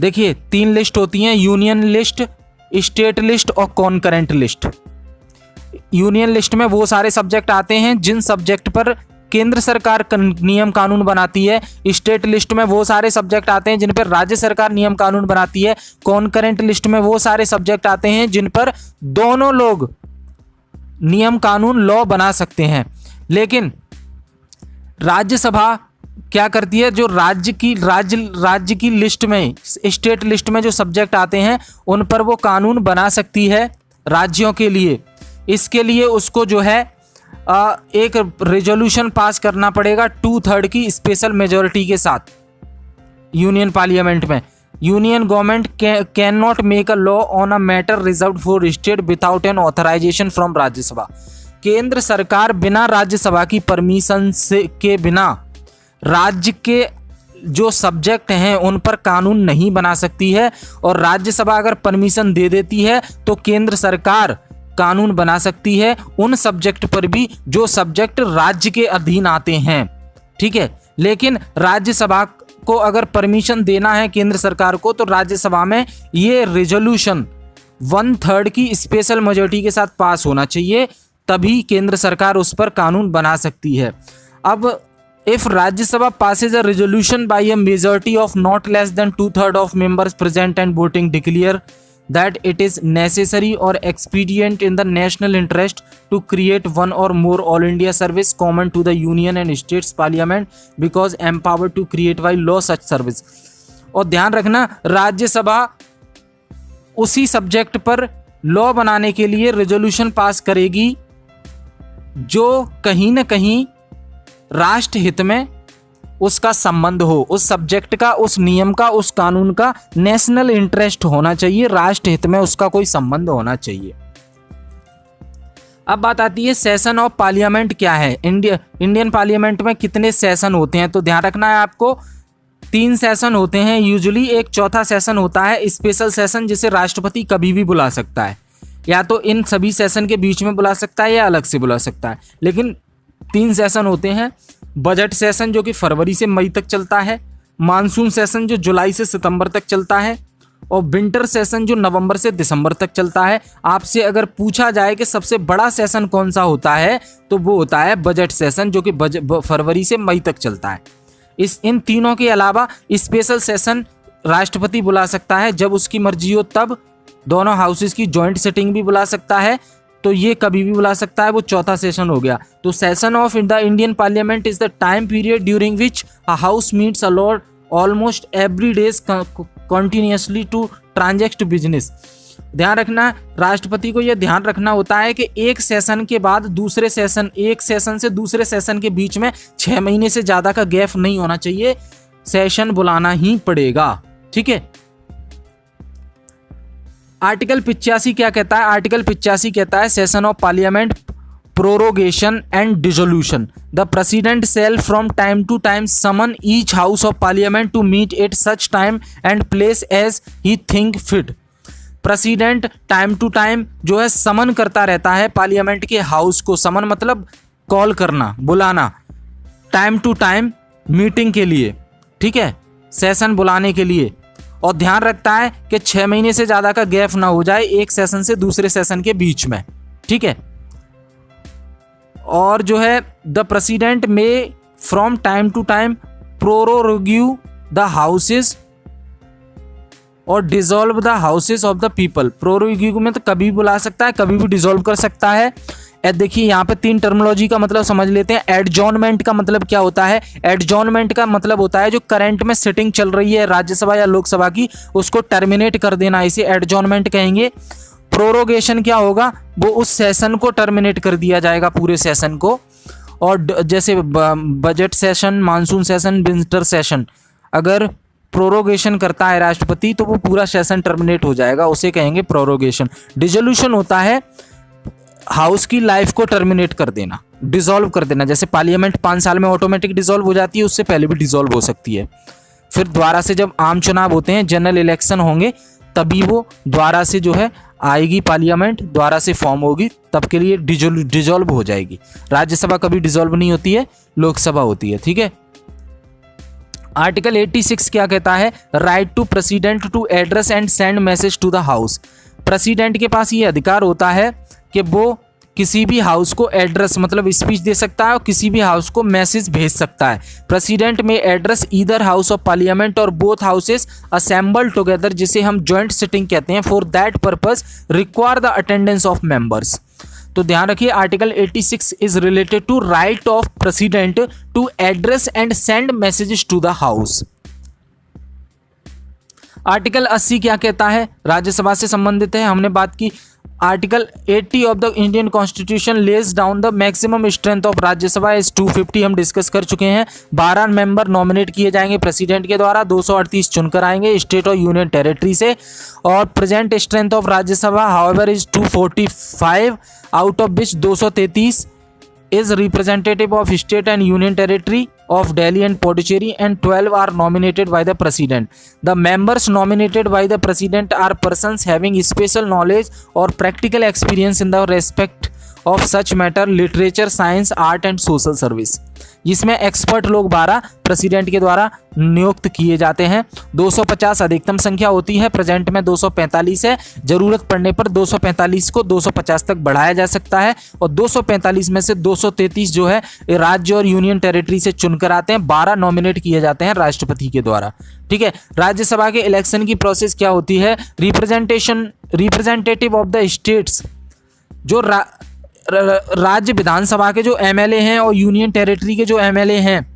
देखिए 3 लिस्ट होती हैं, यूनियन लिस्ट, स्टेट लिस्ट और कॉन्करेंट लिस्ट। यूनियन लिस्ट में वो सारे सब्जेक्ट आते हैं जिन सब्जेक्ट पर केंद्र सरकार नियम कानून बनाती है। स्टेट लिस्ट में वो सारे सब्जेक्ट आते हैं जिन पर राज्य सरकार नियम कानून बनाती है। कॉन्करेंट लिस्ट में वो सारे सब्जेक्ट आते हैं जिन पर दोनों लोग नियम कानून लॉ बना सकते हैं। लेकिन राज्यसभा क्या करती है, जो राज्य की लिस्ट में, स्टेट लिस्ट में जो सब्जेक्ट आते हैं उन पर वो कानून बना सकती है राज्यों के लिए। इसके लिए उसको जो है एक रेजोल्यूशन पास करना पड़ेगा 2/3 की स्पेशल मेजॉरिटी के साथ यूनियन पार्लियामेंट में। Union government can not make a law on a matter reserved for state without an authorization from Rajya Sabha. केंद्र सरकार बिना राज्यसभा की परमिशन से के बिना राज्य के जो सब्जेक्ट हैं उन पर कानून नहीं बना सकती है, और राज्यसभा अगर परमिशन दे देती है तो केंद्र सरकार कानून बना सकती है उन सब्जेक्ट पर भी जो सब्जेक्ट राज्य के अधीन आते हैं, ठीक है। लेकिन राज्यसभा को अगर परमिशन देना है केंद्र सरकार को, तो राज्यसभा में ये रेजोल्यूशन 1/3 की स्पेशल मेजॉरिटी के साथ पास होना चाहिए, तभी केंद्र सरकार उस पर कानून बना सकती है। अब if Rajya Sabha passes a resolution by a majority of not less than 2/3 of members present and voting declare that it is necessary or expedient in the national interest to create one or more all India service common to the union and states parliament because empowered to create by law such service। और ध्यान रखना, राज्यसभा उसी subject पर law बनाने के लिए resolution pass करेगी जो कहीं ना कहीं राष्ट्र हित में उसका संबंध हो, उस सब्जेक्ट का, उस नियम का, उस कानून का नेशनल इंटरेस्ट होना चाहिए, राष्ट्र हित में उसका कोई संबंध होना चाहिए। अब बात आती है सेशन ऑफ पार्लियामेंट क्या है। इंडियन पार्लियामेंट में कितने सेशन होते हैं, तो ध्यान रखना है आपको 3 सेशन होते हैं यूजुअली। एक चौथा सेशन होता है स्पेशल सेशन, जिसे राष्ट्रपति कभी भी बुला सकता है, या तो इन सभी सेशन के बीच में बुला सकता है या अलग से बुला सकता है। लेकिन 3 सेशन होते हैं। बजट सेशन जो कि फरवरी से मई तक चलता है, मानसून सेशन जो जुलाई से सितंबर तक चलता है, और विंटर सेशन जो नवंबर से दिसंबर तक चलता है। आपसे अगर पूछा जाए कि सबसे बड़ा सेशन कौन सा होता है, तो वो होता है बजट सेशन, जो कि फरवरी से मई तक चलता है। इन तीनों के अलावा स्पेशल सेशन राष्ट्रपति बुला सकता है जब उसकी मर्जी हो, तब दोनों हाउसेस की जॉइंट सिटिंग भी बुला सकता है, तो ये कभी भी बुला सकता है। वो चौथा सेशन हो गया। तो session of the Indian parliament is the time period during which a house meets a lot almost every days continuously to transact business. ध्यान रखना, राष्ट्रपति को यह ध्यान रखना होता है कि एक सेशन के बाद दूसरे सेशन, एक सेशन से दूसरे सेशन के बीच में 6 महीने से ज़्यादा का गैप नहीं होना चाहिए, सेशन बुलाना ही पड़ेगा। ठीक है। आर्टिकल 85 क्या कहता है? आर्टिकल 85 कहता है session of parliament prorogation and dissolution. The president shall from time to time summon each house of parliament to meet at such time and place as he think fit. President time to time जो है समन करता रहता है parliament के house को। समन मतलब call करना, बुलाना, टाइम टू टाइम मीटिंग के लिए, ठीक है, सेशन बुलाने के लिए। और ध्यान रखता है कि 6 महीने से ज़्यादा का गैप ना हो जाए एक सेशन से दूसरे सेशन के बीच में। ठीक है। और जो है द प्रेसिडेंट में from time to time prorogue the houses और dissolve the houses of the people. Prorogue में तो कभी बुला सकता है, कभी भी डिसॉल्व कर सकता है। देखिए यहाँ पे 3 टर्मिनोलॉजी का मतलब समझ लेते हैं। एडजॉर्नमेंट का मतलब क्या होता है? एडजॉर्नमेंट का मतलब होता है जो करंट में सिटिंग चल रही है राज्यसभा या लोकसभा की, उसको टर्मिनेट कर देना, इसे एडजॉर्नमेंट कहेंगे। प्रोरोगेशन क्या होगा? वो उस सेशन को टर्मिनेट कर दिया जाएगा, पूरे सेशन को। और जैसे budget session, monsoon session, winter session, अगर प्रोरोगेशन करता है राष्ट्रपति तो वो पूरा सेशन टर्मिनेट हो जाएगा, उसे कहेंगे प्रोरोगेशन। डिसोल्यूशन होता है हाउस की लाइफ को टर्मिनेट कर देना, डिसॉल्व कर देना। जैसे पार्लियामेंट 5 साल में ऑटोमेटिक डिसॉल्व हो जाती है, उससे पहले भी डिसॉल्व हो सकती है। फिर दोबारा से जब आम चुनाव होते हैं, जनरल इलेक्शन होंगे, तभी वो दोबारा से जो है आएगी, पार्लियामेंट दोबारा से फॉर्म होगी, तब के लिए डिसॉल्व हो जाएगी। राज्यसभा कभी डिसॉल्व नहीं होती है, लोकसभा होती है। ठीक है। आर्टिकल 86 क्या कहता है? Right to president to address and send message to the house. President के पास ये अधिकार होता है कि वो किसी भी हाउस को एड्रेस मतलब स्पीच दे सकता है और किसी भी हाउस को मैसेज भेज सकता है। President may address either house of parliament or both houses assemble together, जिसे हम जॉइंट सिटिंग कहते हैं। For that purpose require the attendance of members. तो ध्यान रखिए, article 86 is related to right of president to address and send messages to the house. Article 80 क्या कहता है? राज्यसभा से संबंधित है, हमने बात की। Article 80 of the Indian constitution lays down the maximum strength of Rajya Sabha is 250, हम डिस्कस कर चुके हैं। 12 मेंबर नॉमिनेट किए जाएंगे प्रेसिडेंट के द्वारा, 238 चुनकर आएंगे स्टेट और यूनियन टेरिटरी से। और present strength of Rajya Sabha however is 245, out of which 233 is representative of state and union territory of Delhi and Puducherry, and 12 are nominated by the president. The members nominated by the president are persons having special knowledge or practical experience in the respect of such matter, literature, science, art and social service. जिसमें expert लोग 12 president के द्वारा नियुक्त किए जाते हैं। 250 अधिकतम संख्या होती है, प्रेजेंट में 245 है, जरूरत पड़ने पर 245 को 250 तक बढ़ाया जा सकता है। और 245 में से 233 जो है राज्य और यूनियन टेरिटरी से चुनकर आते हैं, 12 नॉमिनेट किए जाते हैं राष्ट्रपति के द्वारा। ठीक है, राज्यसभा के इलेक्शन की प्रोसेस क्या होती है? रिप्रेजेंटेटिव ऑफ द स्टेट्स, जो राज्य विधानसभा के जो एमएलए हैं और यूनियन टेरिटरी के जो एमएलए हैं,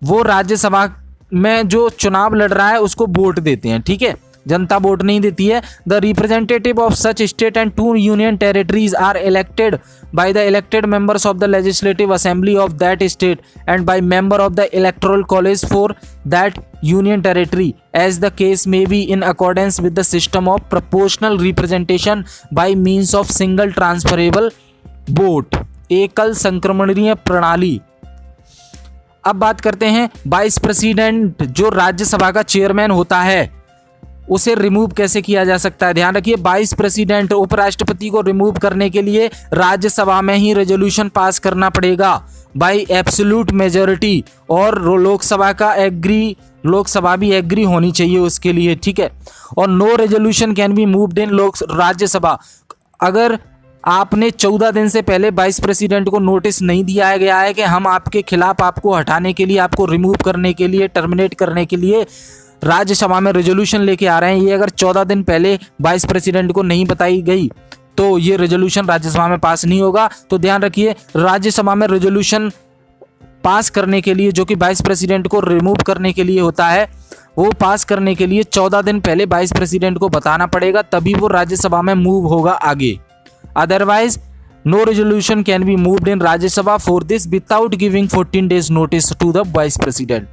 वो राज्यसभा में जो चुनाव लड़ रहा है उसको वोट देते हैं। ठीक है, जनता वोट नहीं देती है। The representative of such state and 2 union territories are elected by the elected members of the legislative assembly of that state and by member of the electoral college for that union territory as the case may be in accordance with the system of proportional representation by means of single transferable vote, एकल संक्रमणीय प्रणाली। अब बात करते हैं vice president, जो राज्यसभा का chairman होता है, उसे रिमूव कैसे किया जा सकता है? ध्यान रखिए, वाइस प्रेसिडेंट उपराष्ट्रपति को रिमूव करने के लिए राज्यसभा में ही रेजोल्यूशन पास करना पड़ेगा बाय एब्सोल्यूट मेजॉरिटी, और लोकसभा भी एग्री होनी चाहिए उसके लिए। ठीक है, और no resolution can be moved in Rajya Sabha. अगर आपने 14 दिन से पहले वाइस प्रेसिडेंट को नोटिस नहीं दिया गया है कि हम आपके खिलाफ, आपको हटाने के लिए, आपको रिमूव करने के लिए, टर्मिनेट करने के लिए राज्यसभा में रेजोल्यूशन लेके आ रहे हैं, ये अगर 14 दिन पहले वाइस प्रेसिडेंट को नहीं बताई गई तो ये रेजोल्यूशन राज्यसभा में पास नहीं होगा। तो ध्यान रखिए, राज्यसभा में रेजोल्यूशन पास करने के लिए, जो कि वाइस प्रेसिडेंट को रिमूव करने के लिए होता है, वो पास करने के लिए 14 दिन पहले वाइस प्रेसिडेंट को बताना पड़ेगा, तभी वो राज्यसभा में मूव होगा आगे। Otherwise no resolution can be moved in Rajya Sabha for this without giving 14 days notice to the vice president.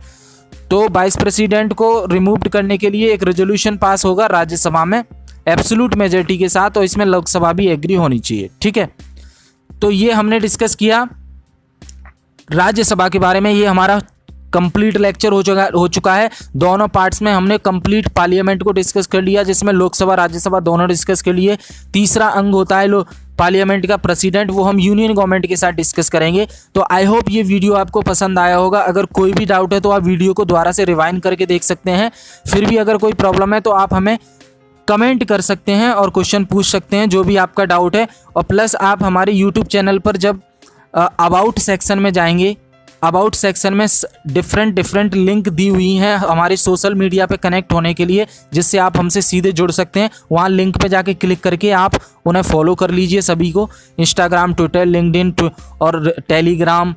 तो वाइस प्रेसिडेंट को रिमूव करने के लिए एक रेजोल्यूशन पास होगा राज्यसभा में एब्सोल्यूट मेजॉरिटी के साथ, और इसमें लोकसभा भी एग्री होनी चाहिए। ठीक है, तो ये हमने डिस्कस किया राज्यसभा के बारे में। ये हमारा कंप्लीट लेक्चर हो चुका है। दोनों पार्ट्स में हमने कंप्लीट पार्लियामेंट को डिस्कस कर लिया, जिसमें लोकसभा राज्यसभा दोनों डिस्कस कर लिए। तीसरा अंग होता है पार्लियामेंट का प्रेसिडेंट, वो हम यूनियन गवर्नमेंट के साथ डिस्कस करेंगे। तो आई होप ये वीडियो आपको पसंद आया होगा। अगर कोई भी डाउट है तो आप वीडियो को दोबारा से रिवाइंड करके देख सकते हैं। फिर भी अगर कोई प्रॉब्लम है तो आप हमें कमेंट कर सकते हैं और क्वेश्चन पूछ सकते हैं, जो भी आपका डाउट है। और प्लस आप हमारे यूट्यूब चैनल पर जब अबाउट सेक्शन में जाएंगे, अबाउट सेक्शन में डिफरेंट लिंक दी हुई हैं हमारे सोशल मीडिया पे कनेक्ट होने के लिए, जिससे आप हमसे सीधे जुड़ सकते हैं। वहाँ लिंक पे जाके क्लिक करके आप उन्हें फॉलो कर लीजिए सभी को। इंस्टाग्राम, ट्विटर, लिंक्डइन और टेलीग्राम,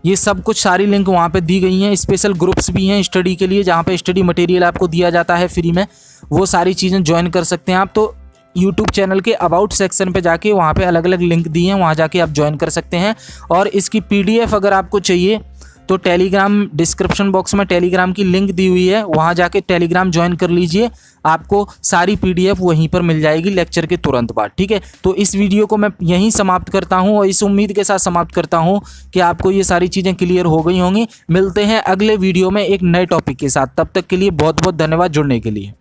ये सब कुछ सारी लिंक वहाँ पे दी गई हैं। स्पेशल ग्रुप्स भी हैं स्टडी के लिए, जहाँ पे स्टडी मटेरियल आपको दिया जाता है फ्री में। वो सारी चीज़ें ज्वाइन कर सकते हैं आप। तो यूट्यूब चैनल के अबाउट सेक्शन पे जाके वहाँ पे अलग अलग लिंक दी हैं, वहाँ जाके आप ज्वाइन कर सकते हैं। और इसकी PDF अगर आपको चाहिए तो टेलीग्राम, डिस्क्रिप्शन बॉक्स में टेलीग्राम की लिंक दी हुई है, वहाँ जाके टेलीग्राम ज्वाइन कर लीजिए। आपको सारी PDF वहीं पर मिल जाएगी लेक्चर के तुरंत बाद। ठीक है, तो इस वीडियो को मैं यहीं समाप्त करता हूँ और इस उम्मीद के साथ समाप्त करता हूँ कि आपको ये सारी चीज़ें क्लियर हो गई होंगी। मिलते हैं अगले वीडियो में एक नए टॉपिक के साथ। तब तक के लिए बहुत बहुत धन्यवाद जुड़ने के लिए।